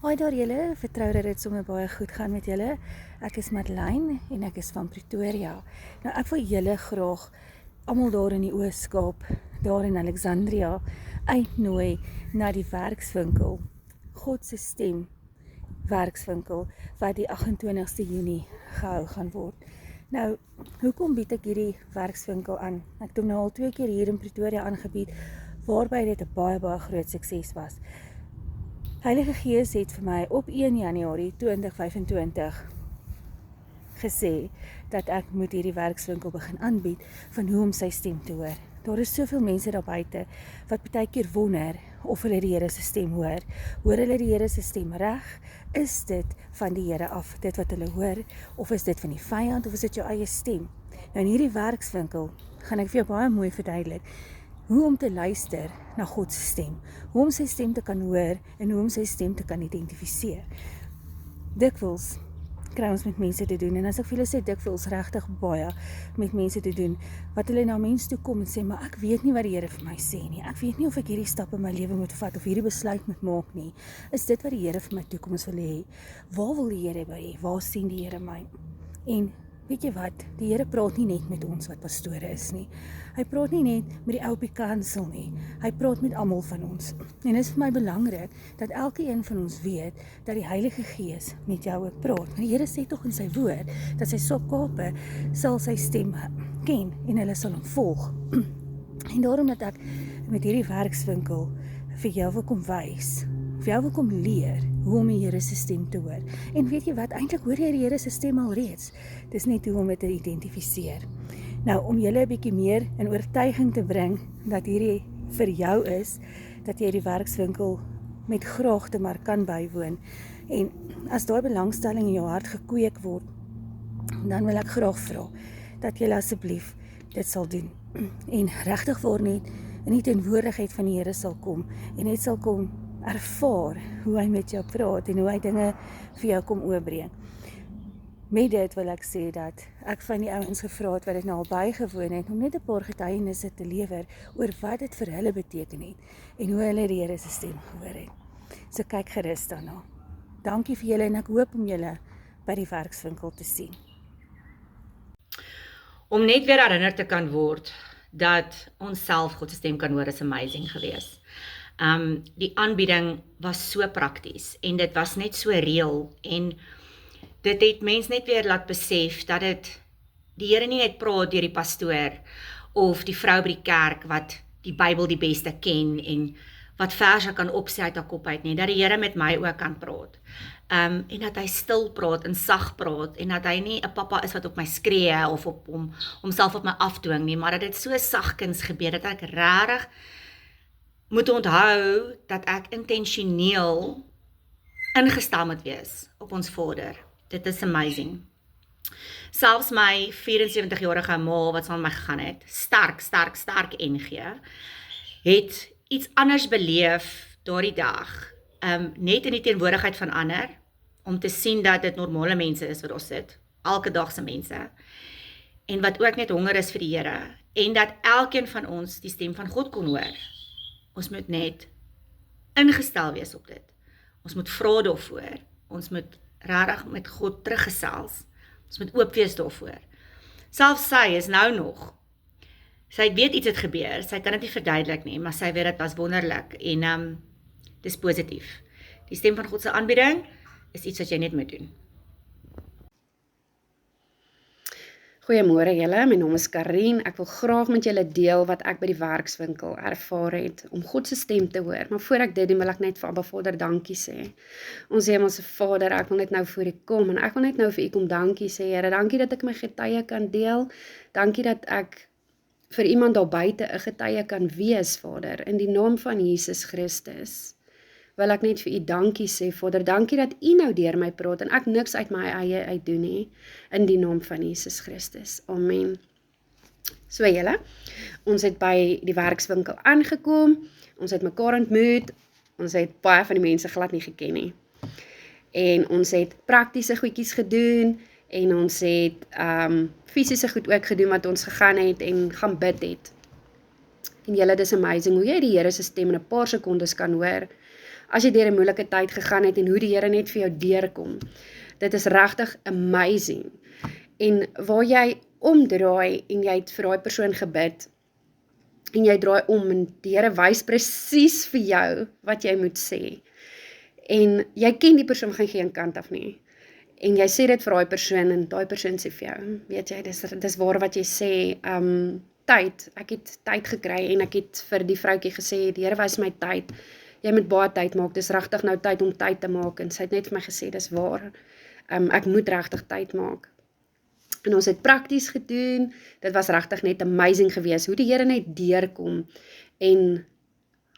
Hoi daar julle, vertrou dat dit sommer baie goed gaan met julle. Ek is Madeleine en ek is van Pretoria. Nou ek wil julle graag almal daar in die Oos-Kaap, daar in Alexandria, uitnooi na die werkswinkel. God se stem werkswinkel wat die 28ste Junie gehou gaan word. Nou, hoekom bied ek hierdie werkswinkel aan? Ek het hom nou al 2 keer hier in Pretoria aangebied, waarby dit 'n baie groot sukses was. Heilige Gees het vir my op 1 Januarie 2025 gesê dat ek moet hierdie werkswinkel begin aanbied van hoe om sy stem te hoor. Daar is soveel mense daar buite wat baie keer wonder of hulle die Here se stem hoor. Hoor hulle die Here se stem reg? Is dit van die Here af, dit wat hulle hoor? Of is dit van die vyand, of is dit jou eie stem? Nou in hierdie werkswinkel gaan ek vir jou baie mooi verduidelik hoe om te luister na God se stem, hoe om sy stem te kan hoor en hoe om sy stem te kan identifiseer. Dikwels kry ons met mense te doen, en as ek vir julle sê dikwels regtig baie met mense te doen, wat hulle na mense toe kom en sê, maar ek weet nie wat die Here vir my sê nie, ek weet nie of ek hierdie stap in my lewe moet vat, of hierdie besluit moet maak nie, is dit wat die Here vir my toekoms wil hê? Waar wil die Here by hê? Waar sien die Here my? En weet jy wat, die Here praat nie net met ons wat pastore is nie. Hy praat nie net met die ou op die kansel nie. Hy praat met almal van ons. En dit is vir my belangrik dat elke een van ons weet dat die Heilige Gees met jou ook praat. Maar die Here sê tog in sy woord dat sy skape sal sy stem ken en hulle sal hom volg. En daarom dat ek met hierdie werkswinkel vir jou wil kom wys, vir jou wil kom leer hoe om die Here se stem te hoor. En weet jy wat, eintlik hoor jy die Here se stem al reeds. Dis net hoe om dit te identifiseer. Nou, om julle 'n bietjie meer in oortuiging te bring dat hierdie vir jou is, dat jy die werkswinkel met graagte maar kan bywoon. En as daai belangstelling in jou hart gekweek word, dan wil ek graag vra dat jy asseblief dit sal doen. En regtig waar net in die teenwoordigheid van die Here sal kom en net sal kom ervaar hoe hy met jou praat en hoe hy dinge vir jou kom oorbring. Met dit wil ek sê dat ek van die ouens gevra het wat dit nou al bygewoon het, om net 'n paar getuienisse te lewer oor wat dit vir hulle beteken het en hoe hulle die Here se stem gehoor het. So kyk gerus daarna. Dankie vir julle en ek hoop om julle by die werkswinkel te sien. Om net weer herinner te kan word dat ons self God se stem kan hoor is amazing geweest. Die aanbieding was so prakties en dit was net so reël en dit het mens net weer laat besef dat die Here nie net praat deur die pastoor of die vrou by die kerk wat die Bybel die beste ken en wat verse kan opsê uit haar kop uit nie, dat die Here met my ook kan praat. En dat hy stil praat en sag praat en dat hy nie 'n pappa is wat op my skree of op homself op my afdwing nie, maar dat dit so sagkens gebeur dat ek regtig moet onthou dat ek intentioneel ingestel moet wees op ons Vader. Dit is amazing. Selfs my 74-jarige ma wat saam met my gegaan het, sterk NG, het iets anders beleef daardie dag, net in die teenwoordigheid van ander, om te sien dat dit normale mense is wat daar sit, elke dag se mense, en wat ook net honger is vir die Here, en dat elkeen van ons die stem van God kon hoor. Ons moet net ingestel wees op dit. Ons moet vra daarvoor. Ons moet regtig met God teruggesels. Ons moet oop wees daarvoor. Selfs sy is nou nog. Sy weet iets het gebeur. Sy kan dit nie verduidelik nie, maar sy weet dit was wonderlik en dis positief. Die stem van God se aanbieding is iets wat jy net moet doen. Goeiemôre julle, my naam is Karien. Ek wil graag met julle deel wat ek by die werkswinkel ervaar het om God se stem te hoor. Maar voor ek dit doen, wil ek net vir Abba Vader dankie sê. Ons Hemelse Vader, ek wil net nou voor U kom en ek wil net nou vir U kom dankie sê. Here, dankie dat ek my getuie kan deel. Dankie dat ek vir iemand daar buite 'n getuie kan wees, Vader, in die naam van Jesus Christus. Wil ek net vir U dankie sê, Vader, dankie dat U nou deur my praat en ek niks uit my eie uit doen nie, in die naam van Jesus Christus. Amen. So julle, ons het by die werkswinkel aangekom, ons het mekaar ontmoet, ons het baie van die mense glad nie geken nie. En ons het praktiese goedjies gedoen, en ons het fisiese goed ook gedoen wat ons gegaan het en gaan bid het. En julle, dis amazing hoe jy die Here se stem in 'n paar sekondes kan hoor. as jy deur 'n moeilike tyd gegaan het en hoe die Here net vir jou deurkom. Dit is regtig amazing. En waar jy omdraai en jy het vir daai persoon gebid en jy draai om en die Here wys presies vir jou wat jy moet sê. En jy ken die persoon van geen kant af nie. En jy sê dit vir daai persoon en daai persoon sê vir jou, weet jy, dis waar wat jy sê, tyd, ek het tyd gekry en ek het vir die vroutjie gesê, die Here wys my tyd, jy moet baie tyd maak, dis regtig nou tyd om tyd te maak, en sy het net vir my gesê, dis waar, ek moet regtig tyd maak. En ons het prakties gedoen, dit was regtig net amazing geweest, hoe die Here net deurkom, en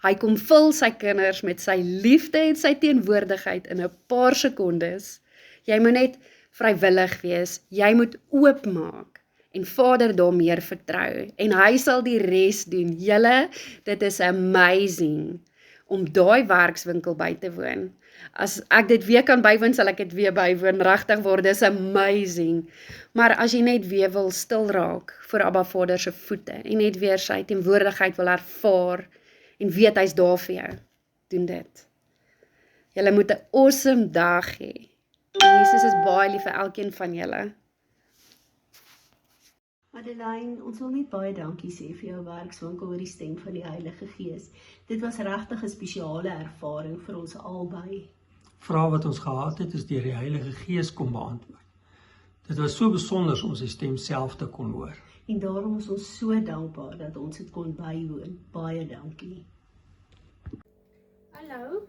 hy kom vul sy kinders met sy liefde en sy teenwoordigheid in 'n paar sekondes. Jy moet net vrywillig wees, jy moet oopmaak en Vader daar meer vertrou en hy sal die res doen. Julle, dit is amazing om daai werkswinkel by te woon. As ek dit weer kan bywoon, sal ek dit weer bywoon, regtig waar, dis amazing. Maar as jy net weer wil stil raak voor Abba Vader se voete en net weer sy teenwoordigheid wil ervaar en weet hy's daar vir jou, doen dit. Julle moet 'n awesome dag hê. Jesus is baie lief vir elkeen van julle. Madeleine, ons wil net baie dankie sê vir jou werkswinkel oor die stem van die Heilige Gees. Dit was regtig 'n spesiale ervaring vir ons albei. Vrae wat ons gehad het, is deur die Heilige Gees kom beantwoord. Dit was so besonder om sy stem self te kon hoor. En daarom is ons so dankbaar dat ons dit kon bywoon. Baie dankie. Hallo,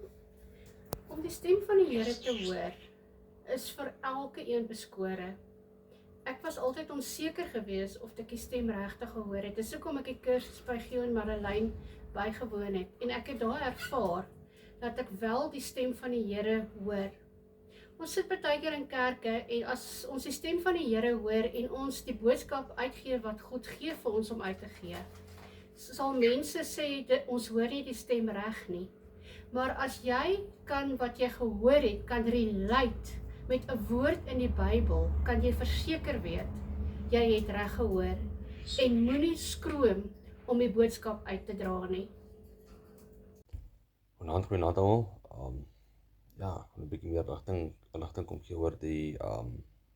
om die stem van die Here te hoor, is vir elke een beskore. Ek was altyd onseker geweest of ek die stem regtig gehoor het. Dis hoekom ek die kursus by Giel en Madeleine bygewoon het. En ek het daar ervaar dat ek wel die stem van die Here hoor. Ons sit baie keer in kerke en as ons die stem van die Here hoor en ons die boodskap uitgee wat God gee vir ons om uit te gee, sal mense sê ons hoor nie die stem reg nie. Maar as jy kan wat jy gehoor het, kan relate met 'n woord in die Bybel, kan jy verseker weet, jy het reg gehoor en moenie skroom om die boodskap uit te dra nie. Goeienaand almal. Ja, 'n bietjie meer inligting kom gee oor die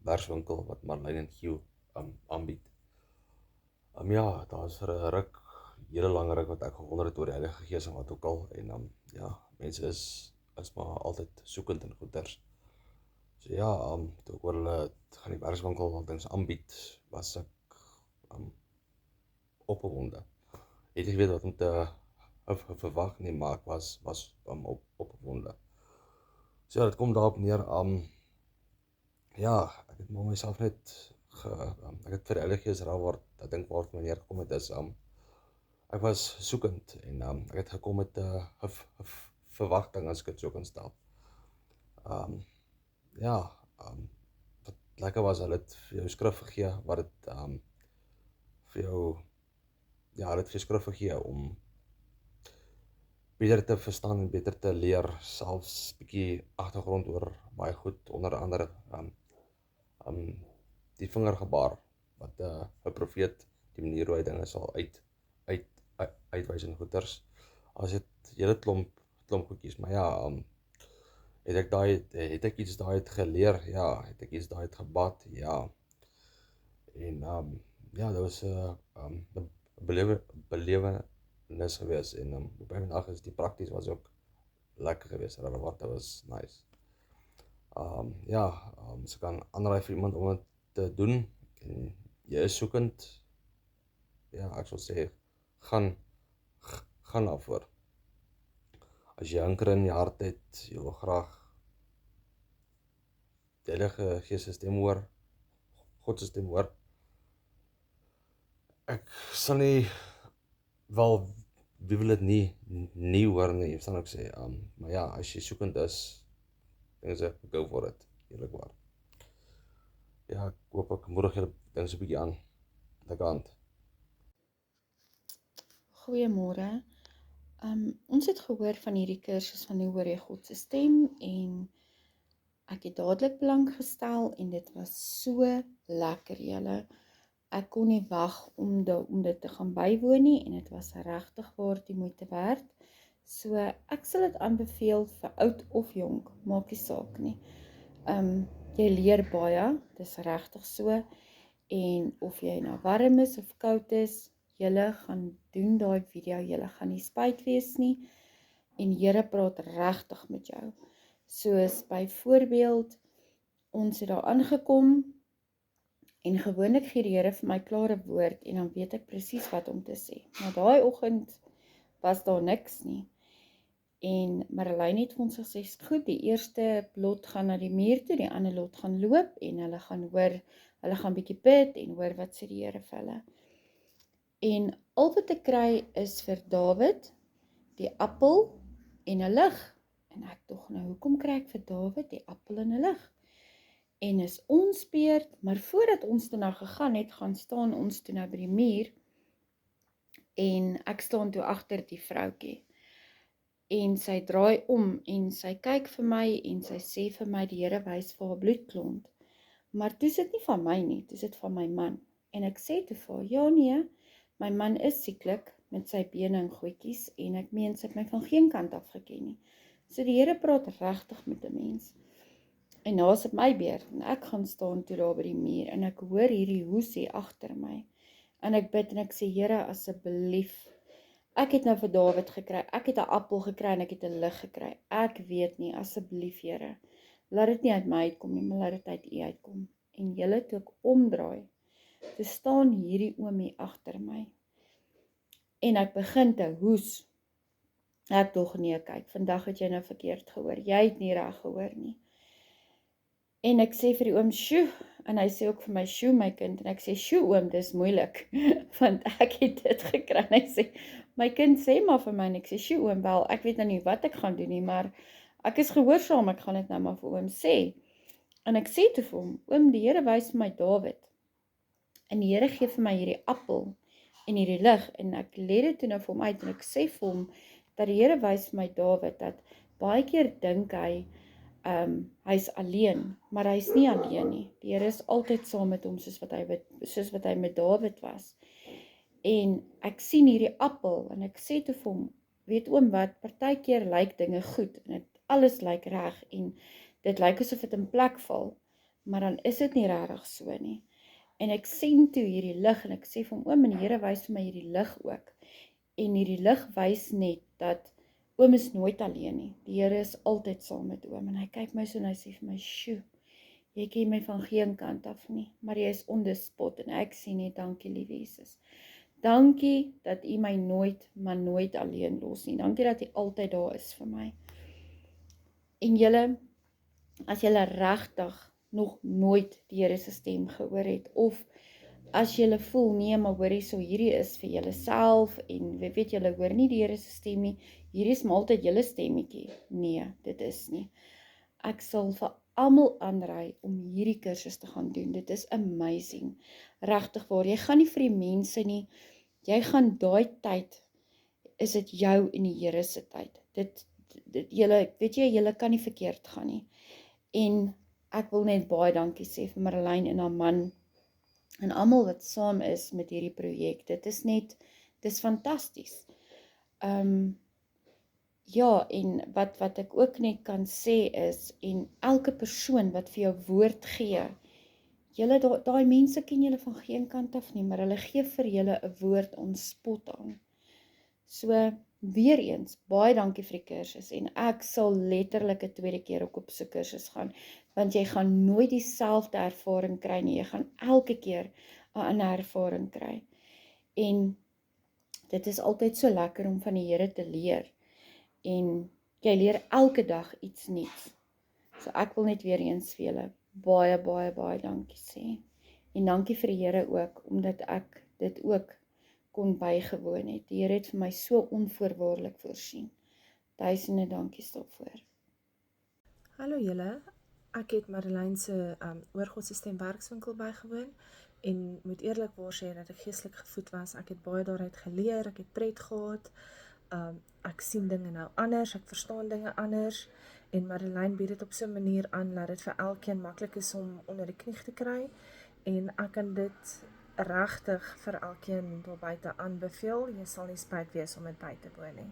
werkswinkel wat Madeleine en Giel aanbied. Ja, daar's vir 'n ruk, hele lang ruk wat ek gewonder het oor die Heilige Gees en wat ook al, en ja, mense is maar altyd soekend in goeders. So ja, toe ek hoor hulle gaan die werkswinkel wat dings aanbied, was ek opgewonde. Het nie geweet wat om te verwag nie, maar ek was opgewonde. So ja, dit kom daarop neer, ja, ek het maar myself net, ek het vir die Heilige Gees raak ek dink waar het my neergekom het is, ek was soekend, en ek het gekom met 'n verwagting, as ek het so kan stel. Ja, wat lekker was, hulle het vir jou skrif gegee, wat het vir jou, ja, hulle het vir jou skrif gegee, om beter te verstaan en beter te leer, selfs bietjie agtergrond oor baie goed, onder andere die vingergebaar, wat 'n profeet, die manier hoe hy dinge sal uitwys in goeters, as het hele klomp goedjies, maar ja, het ek iets daai uit geleer, ja, het ek iets daai uit gebad, ja, en ja, dit was 'n belewenis geweest, en op my dag is die prakties was ook lekker geweest, relevant, dat was nice. Ja, so kan aanraai vir iemand om het te doen, en jy is soekend, ja, ek sal sê, gaan daarvoor. As jy anker in jou hart het, jy wil graag die Heilige Gees se stem hoor, God se stem hoor, ek sal nie, wel, wie wil dit nie hoor nie, sal ek sê, maar ja, as jy soekend is, dan sê, go for it, eerlik waar. Ja, ek hoop ek moedig julle ding so 'n bietjie aan, lekker hand. Goeiemôre. Ons het gehoor van hierdie kursus van hoe hoor jy God se stem, en ek het dadelik belang gestel en dit was so lekker, julle. Ek kon nie wag om dit te gaan bywoon nie, en dit was regtig waar die moeite werd. So ek sal dit aanbeveel vir oud of jonk, maak nie saak nie. Jy leer baie, dis regtig so, en of jy nou warm is of koud is, julle gaan doen daai video, julle gaan nie spyt wees nie, en Here praat regtig met jou. Soos byvoorbeeld, ons het daar aangekom, en gewoonlik gee die Here vir my klare woord, en dan weet ek presies wat om te sê. Maar daai oggend was daar niks nie. En Marlene het vir ons gesê, goed, die eerste lot gaan na die muur toe, die ander lot gaan loop, en hulle gaan hoor, hulle gaan bietjie bid, en hoor wat sê die Here vir hulle. En al wat ek kry is vir Dawid, die appel en 'n lig. En ek dog nou, hoekom kry ek vir Dawid die appel en 'n lig? En is ons beurt, maar voordat ons toe nou gegaan het, gaan staan ons toe nou by die muur, en ek staan toe agter die vroutjie. En sy draai om, en sy kyk vir my, en sy sê vir my, die Here wys vir haar bloedklont. Maar toe is dit nie van my nie, toe is dit van my man. En ek sê toe vir haar, ja nee, my man is sieklik, met sy bene en goedjies, en ek meen, sy het my van geen kant af geken nie. So die Here praat regtig met 'n mens. En nou is dit my beurt, en ek gaan staan toe daar by die muur, en ek hoor hierdie hoesie agter my, en ek bid en ek sê, Here, asseblief, ek het nou vir Dawid gekry, ek het 'n appel gekry, en ek het 'n lig gekry, ek weet nie, asseblief Here, laat dit nie uit my uitkom nie, maar laat dit uit U uitkom. En julle toe ek omdraai, toe staan hierdie oomie agter my, en ek begin te hoes. Ek dog nee, kyk, vandag het jy nou verkeerd gehoor, jy het nie reg gehoor nie. En ek sê vir die oom, sjoe, en hy sê ook vir my, sjoe my kind, en ek sê, sjoe oom, dis moeilik, want ek het dit gekry, en hy sê, my kind sê maar vir my, en ek sê, sjoe oom, wel, ek weet nou nie wat ek gaan doen nie, maar ek is gehoorsaam, ek gaan dit nou maar vir oom sê. En ek sê toe vir hom, oom, die Here wys vir my Dawid, en die Here gee vir my hierdie appel, en hierdie lig, en ek lê dit toe nou vir hom uit, en ek sê vir hom, dat die Here wys vir my Dawid, dat baie keer dink hy, hy's alleen, maar hy's nie alleen nie. Die Here is altyd saam met hom, soos wat hy met Dawid was. En ek sien hierdie appel, en ek sê toe vir hom, weet oom wat, partykeer lyk dinge goed, en alles lyk reg, en dit lyk asof dit in plek val, maar dan is dit nie regtig so nie. En ek sien toe hierdie lig, en ek sê vir hom, oom, en die Here wys vir my hierdie lig ook, en hierdie lig wys net, dat oom is nooit alleen nie, die Here is altyd saam met oom, en hy kyk my so, en hy sê vir my, sjoe, jy ken my van geen kant af nie, maar jy is on the spot, en ek sê nie, dankie liewe Jesus, dankie dat U my nooit, maar nooit alleen los nie, dankie dat U altyd daar is vir my. En julle, as julle regtig nog nooit die Here se stem gehoor het, of as julle voel, nee, maar hoorie so, hierdie is vir julle self, en weet julle, hoor nie die Here se stem nie, hierdie is maar altyd julle stemmetjie, nee, dit is nie. Ek sal vir almal aanraai om hierdie kursus te gaan doen, dit is amazing, regtig waar, jy gaan nie vir die mense nie, jy gaan daai tyd, is dit jou en die Here se tyd, julle, weet jy, julle kan nie verkeerd gaan nie, en ek wil net baie dankie sê vir Marlene en haar man, en almal wat saam is met hierdie projek, dit is fantasties. Ja, en wat ek ook net kan sê is, en elke persoon wat vir jou woord gee, julle, daai mense ken julle van geen kant af nie, maar hulle gee vir julle 'n woord on spot aan. So, weer eens, baie dankie vir die kursus, en ek sal letterlik 'n tweede keer ook op so kursus gaan, want jy gaan nooit dieselfde ervaring kry nie, jy gaan elke keer 'n ander ervaring kry. En dit is altyd so lekker om van die Here te leer, en jy leer elke dag iets nuuts. So ek wil net weer eens vir julle baie, baie, baie dankie sê. En dankie vir die Here ook, omdat ek dit ook kon bygewoon het. Die Here het vir my so onvoorwaardelik voorsien. Duisende dankies daarvoor. Hallo julle, ek het Marlene se Oor God se Stem werkswinkel bygewoon, en moet eerlikwaar sê dat ek geestelik gevoed was. Ek het baie daaruit geleer, ek het pret gehad, ek sien dinge nou anders, ek verstaan dinge anders, en Marlene bied dit op so 'n manier aan, dat dit vir elkeen maklik is om onder die knie te kry, en ek kan dit regtig vir elkeen daar buite aanbeveel, jy sal nie spyt wees om dit by te woon nie.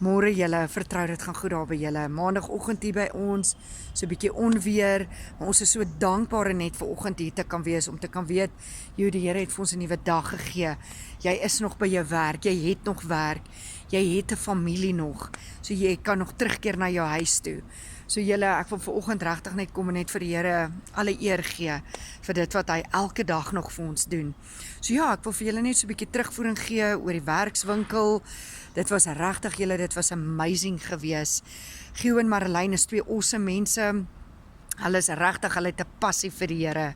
Môre julle, vertrou dit gaan goed daar by julle. Maandagoggend hier by ons, so 'n bietjie onweer, maar ons is so dankbaar net vir oggend hier te kan wees om te kan weet, jy die Here het vir ons 'n nuwe dag gegee. Jy is nog by jou werk, jy het nog werk, jy het 'n familie nog, so jy kan nog terugkeer na jou huis toe. So julle, ek wil vanoggend regtig net kom en net vir die Here alle eer gee vir dit wat hy elke dag nog vir ons doen. So ja, ek wil vir julle net so 'n bietjie terugvoering gee oor die werkswinkel. Dit was regtig julle, dit was amazing gewees. Gio en Marlene is 2 awesome mense. Hulle is regtig, hulle het 'n passie vir die Here.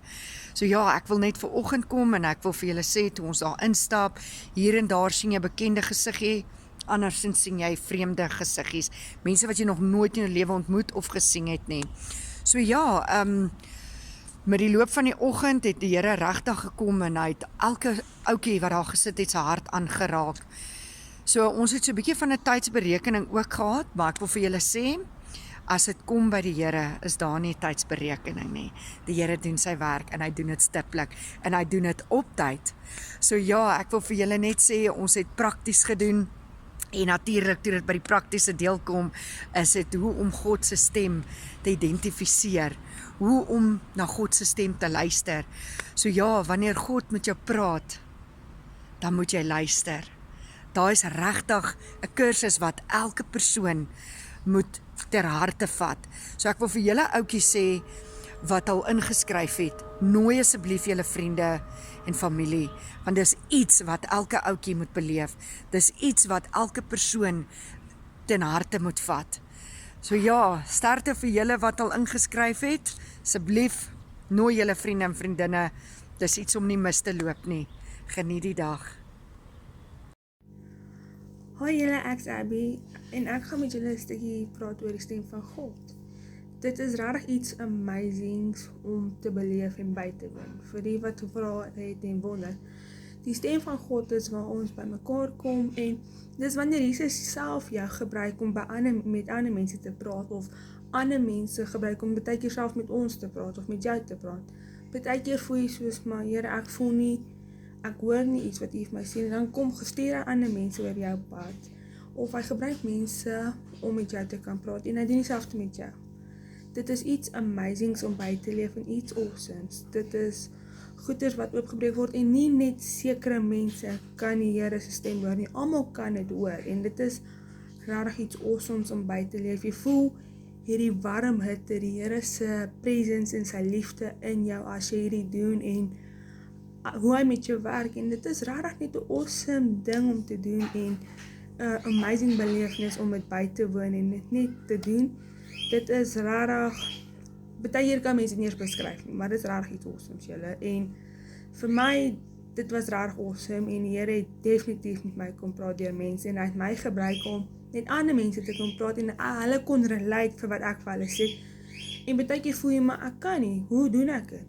So ja, ek wil net vanoggend kom en ek wil vir julle sê toe ons daar instap, hier en daar sien jy bekende gesiggie. Andersins sien jy vreemde gesiggies, mense wat jy nog nooit in jou lewe ontmoet of gesien het nie. So ja, met die loop van die oggend het die Here regtig gekom en hy het elke ouetjie wat daar gesit het sy hart aangeraak. So ons het so 'n bietjie van 'n tydsberekening ook gehad, maar ek wil vir julle sê, as dit kom by die Here, is daar nie tydsberekening nie. Die Here doen sy werk en hy doen dit stiptelik en hy doen dit op tyd. So ja, ek wil vir julle net sê, ons het prakties gedoen. En natuurlik toe dit by die praktiese deel kom, is dit hoe om God se stem te identifiseer, hoe om na God se stem te luister. So ja, wanneer God met jou praat, dan moet jy luister. Daar is regtig 'n kursus wat elke persoon moet ter harte vat. So ek wil vir julle ouetjies sê, wat al ingeskryf het, nooi asseblief julle vriende en familie, want dis iets wat elke ouetjie moet beleef, dis iets wat elke persoon ten harte moet vat. So ja, sterkte vir julle wat al ingeskryf het, asseblief nooi julle vriende en vriendinne, dis iets om nie mis te loop nie. Geniet die dag. Hoi julle, ek's Abby en ek gaan met julle 'n stukkie praat oor die stem van God. Dit is regtig iets amazings om te beleef en by te woon. Vir die wat vra het en wonder. Die stem van God is waar ons bymekaar kom en dis wanneer Jesus self jou gebruik om met ander mense te praat of ander mense gebruik om baie keer self met ons te praat of met jou te praat. Baie keer voel jy soos, maar Here, ek voel nie, ek hoor nie iets wat U vir my sê en dan kom gestuur ander mense oor jou pad. Of hy gebruik mense om met jou te kan praat en hy doen dieselfde met jou. Dit is iets amazings om by te leef en iets awesomes. Dit is goeders wat oopgebreek word en nie net sekere mense kan die Here se stem hoor nie. Almal kan dit hoor en dit is regtig iets awesomes om by te leef. Jy voel hierdie warm hitte, die Here se presence en sy liefde in jou as jy hierdie doen en hoe hy met jou werk en dit is regtig net 'n awesome ding om te doen en 'n amazing belewenis om dit by te woon en dit net te doen. Dit is regtig, baie keer kan mense dit nie eens beskryf nie, maar dit is regtig iets awesomes julle en vir my, dit was regtig awesome en die Here het definitief met my kom praat deur mense en hy het my gebruik om met ander mense te kom praat en hulle kon relate vir wat ek vir hulle sê en baie keer voel jy, maar ek kan nie, hoe doen ek dit?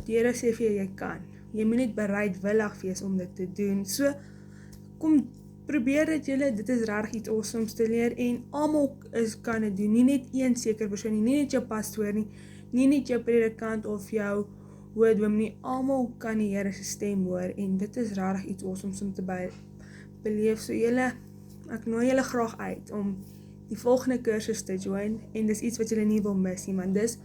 Die Here sê vir jou, jy kan. Jy moet net bereidwillig wees om dit te doen. So, kom probeer dit julle, dit is regtig iets awesomes te leer en almal kan dit doen, nie net een seker persoon nie, nie net jou pastoor nie, nie net jou predikant of jou hoofdoom nie, almal kan die Here se stem hoor en dit is regtig iets awesomes om te beleef. So julle, ek nooi julle graag uit om die volgende kursus te join en dis iets wat julle nie wil mis nie, want dis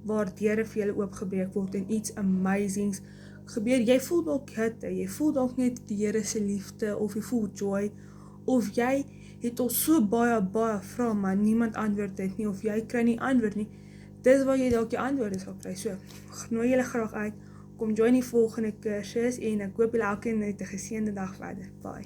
waar deure vir julle oopgebreek word en iets amazings gebeur. Jy voel dalk hitte, jy voel dalk net die Here se liefde of jy voel joy of jy het al so baie vra maar niemand antwoord dit nie of jy kry nie antwoord nie. Dis waar jy dalk die antwoorde sal kry. So, nooi julle graag uit. Kom join die volgende kursus en ek hoop julle elkeen het 'n geseënde dag verder. Bye.